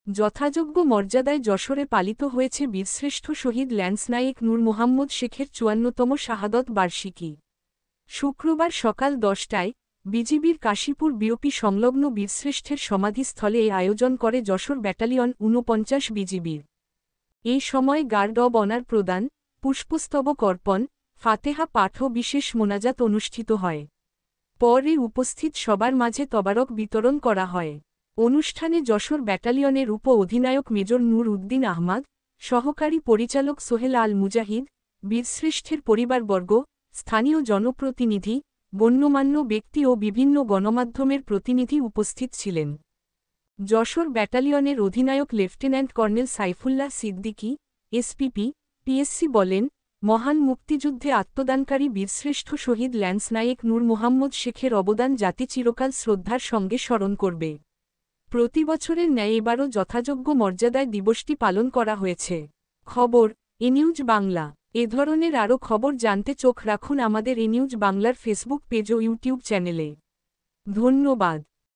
যথাযোগ্য মর্যাদায় যশোরে পালিত হয়েছে বীরশ্রেষ্ঠ শহীদ ল্যান্সনায়েক নূর মোহাম্মদ শেখের ৫৪তম শাহাদত বার্ষিকী। শুক্রবার সকাল ১০টায় বিজিবির কাশীপুর বিওপি সংলগ্ন বীরশ্রেষ্ঠের সমাধিস্থলে এ আয়োজন করে যশোর ব্যাটালিয়ন ৪৯ বিজিবির। এই সময় গার্ড অব অনার প্রদান, পুষ্পস্তবক অর্পণ, ফাতেহা পাঠ ও বিশেষ মোনাজাত অনুষ্ঠিত হয়। পরে উপস্থিত সবার মাঝে তবারক বিতরণ করা হয়। অনুষ্ঠানে যশোর ব্যাটালিয়নের উপ অধিনায়ক মেজর নূর উদ্দিন আহমাদ, সহকারী পরিচালক সোহেল আল মুজাহিদ, বীরশ্রেষ্ঠের পরিবারবর্গ, স্থানীয় জনপ্রতিনিধি, গণ্যমান্য ব্যক্তি ও বিভিন্ন গণমাধ্যমের প্রতিনিধি উপস্থিত ছিলেন। যশোর ব্যাটালিয়নের অধিনায়ক lieutenant colonel Saifullah Siddiqui, SPP, PSC বলেন, মহান মুক্তিযুদ্ধে আত্মদানকারী বীরশ্রেষ্ঠ শহীদ ল্যান্সনায়েক নূর মোহাম্মদ শেখের অবদান জাতি চিরকাল শ্রদ্ধার সঙ্গে স্মরণ করবে। প্রতিবছরের ন্যায় এবারও যথাযোগ্য মর্যাদায় দিবসটি পালন করা হয়েছে। খবর এনিউজ বাংলা। এ ধরনের আরও খবর জানতে চোখ রাখুন আমাদের এনিউজ বাংলার ফেসবুক পেজ ও ইউটিউব চ্যানেলে। ধন্যবাদ।